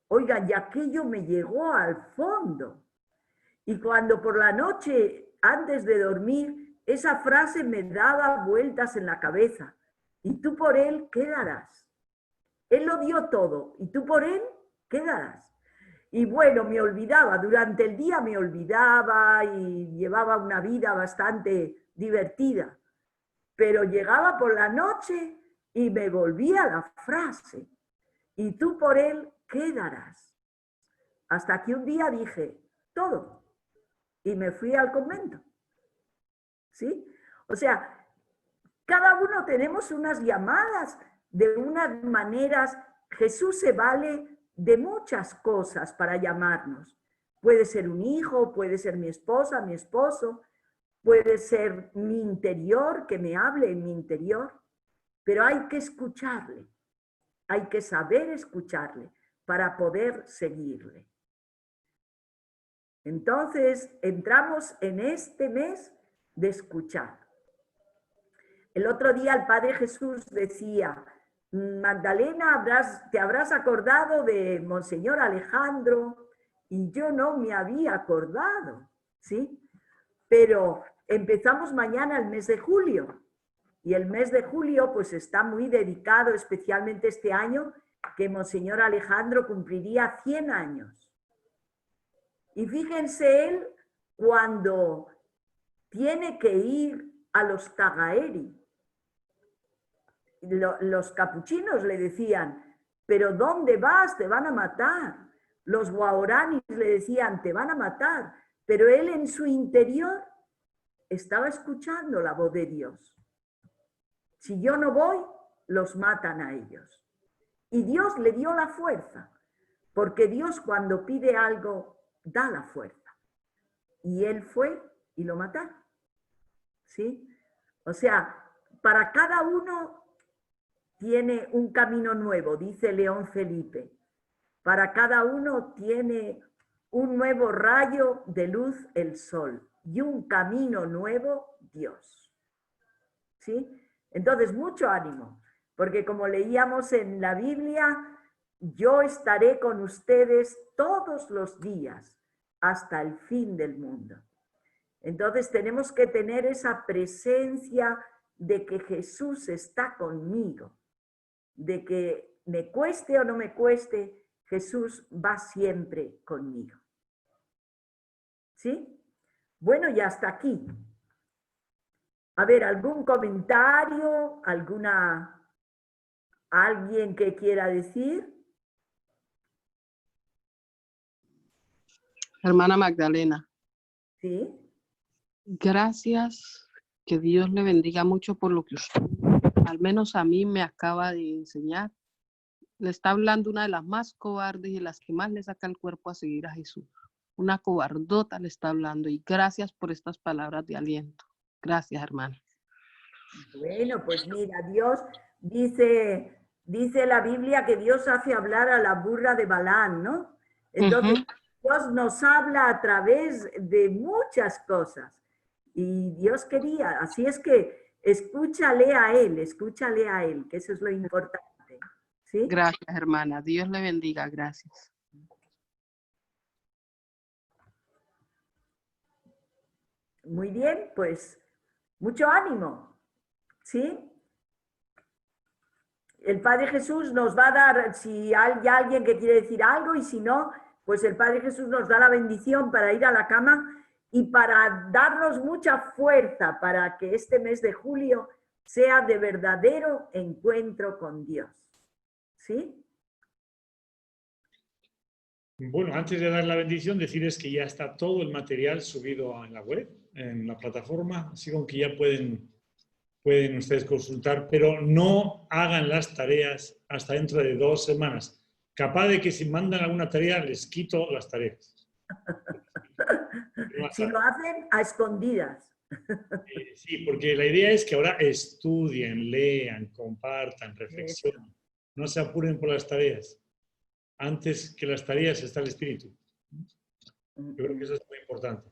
Speaker 1: Oigan, y aquello me llegó al fondo. Y cuando por la noche, antes de dormir, esa frase me daba vueltas en la cabeza. ¿Y tú por Él qué darás? Él lo dio todo, ¿y tú por Él qué darás? Y bueno, me olvidaba, durante el día me olvidaba y llevaba una vida bastante divertida. Pero llegaba por la noche y me volvía la frase: ¿y tú por Él qué darás? Hasta que un día dije, todo. Y me fui al convento. ¿Sí? O sea, cada uno tenemos unas llamadas de unas maneras. Jesús se vale de muchas cosas para llamarnos. Puede ser un hijo, puede ser mi esposa, mi esposo, puede ser mi interior, que me hable en mi interior, pero hay que escucharle, hay que saber escucharle para poder seguirle. Entonces, entramos en este mes de escuchar. El otro día el Padre Jesús decía: Magdalena, te habrás acordado de Monseñor Alejandro, y yo no me había acordado, ¿sí? Pero empezamos mañana el mes de julio, y el mes de julio pues está muy dedicado, especialmente este año, que Monseñor Alejandro cumpliría 100 años. Y fíjense él cuando tiene que ir a los Tagaeri. Los capuchinos le decían: ¿pero dónde vas? Te van a matar. Los guaraníes le decían: te van a matar. Pero él en su interior estaba escuchando la voz de Dios. Si yo no voy, los matan a ellos. Y Dios le dio la fuerza, porque Dios cuando pide algo, da la fuerza. Y él fue y lo mataron. ¿Sí? O sea, para cada uno tiene un camino nuevo, dice León Felipe. Para cada uno tiene un nuevo rayo de luz el sol y un camino nuevo Dios. ¿Sí? Entonces, mucho ánimo, porque como leíamos en la Biblia, yo estaré con ustedes todos los días hasta el fin del mundo. Entonces tenemos que tener esa presencia de que Jesús está conmigo, de que me cueste o no me cueste, Jesús va siempre conmigo. ¿Sí? Bueno, y hasta aquí. A ver, ¿algún comentario? ¿Alguien que quiera decir?
Speaker 12: Hermana Magdalena.
Speaker 1: Sí.
Speaker 12: Gracias, que Dios le bendiga mucho por lo que usted, al menos a mí, me acaba de enseñar. Le está hablando una de las más cobardes y las que más le saca el cuerpo a seguir a Jesús. Una cobardota le está hablando, y gracias por estas palabras de aliento. Gracias, hermana.
Speaker 1: Bueno, pues mira, Dios dice la Biblia que Dios hace hablar a la burra de Balaam, ¿no? Entonces, Dios nos habla a través de muchas cosas. Y Dios quería, así es que escúchale a Él, que eso es lo importante. ¿Sí?
Speaker 12: Gracias, hermana. Dios le bendiga. Gracias.
Speaker 1: Muy bien, pues mucho ánimo. ¿Sí? el Padre Jesús nos va a dar, si hay alguien que quiere decir algo, y si no, pues el Padre Jesús nos da la bendición para ir a la cama y para darnos mucha fuerza para que este mes de julio sea de verdadero encuentro con Dios. ¿Sí?
Speaker 3: Bueno, antes de dar la bendición, decirles que ya está todo el material subido en la web, en la plataforma, así que ya pueden ustedes consultar, pero no hagan las tareas hasta dentro de 2 semanas. Capaz de que si mandan alguna tarea, les quito las tareas.
Speaker 1: Si lo hacen a escondidas.
Speaker 3: Sí, porque la idea es que ahora estudien, lean, compartan, reflexionen. No se apuren por las tareas. Antes que las tareas está el espíritu. Yo creo que eso es muy importante.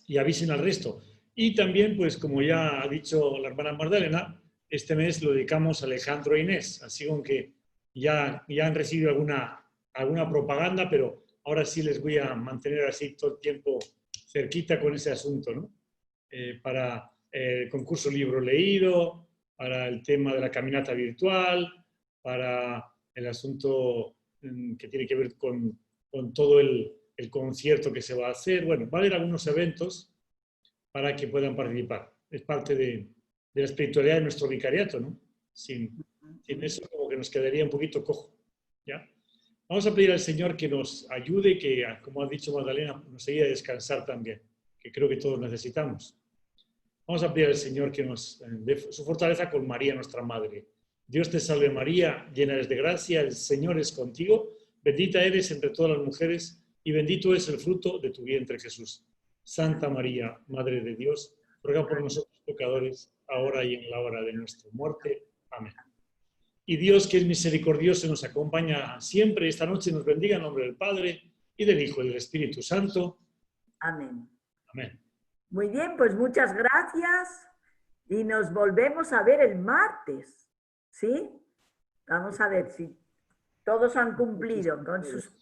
Speaker 3: Y avisen al resto. Y también, pues como ya ha dicho la hermana Magdalena, este mes lo dedicamos a Alejandro e Inés. Así que ya han recibido alguna propaganda, pero ahora sí les voy a mantener así todo el tiempo cerquita con ese asunto, ¿no? Para el concurso libro leído, para el tema de la caminata virtual, para el asunto que tiene que ver con todo el concierto que se va a hacer. Bueno, va a haber algunos eventos para que puedan participar. Es parte de la espiritualidad de nuestro vicariato, ¿no? Sin eso como que nos quedaría un poquito cojo, ¿ya? Vamos a pedir al Señor que nos ayude, que, como ha dicho Magdalena, nos ayude a descansar también, que creo que todos necesitamos. Vamos a pedir al Señor que nos dé su fortaleza con María, nuestra Madre. Dios te salve María, llena eres de gracia, el Señor es contigo, bendita eres entre todas las mujeres y bendito es el fruto de tu vientre, Jesús. Santa María, Madre de Dios, ruega por nosotros pecadores, ahora y en la hora de nuestra muerte. Amén. Y Dios, que es misericordioso, nos acompaña siempre. Esta noche nos bendiga en nombre del Padre, y del Hijo, y del Espíritu Santo.
Speaker 1: Amén.
Speaker 3: Amén.
Speaker 1: Muy bien, pues muchas gracias. Y nos volvemos a ver el martes. ¿Sí? Vamos a ver si todos han cumplido con sus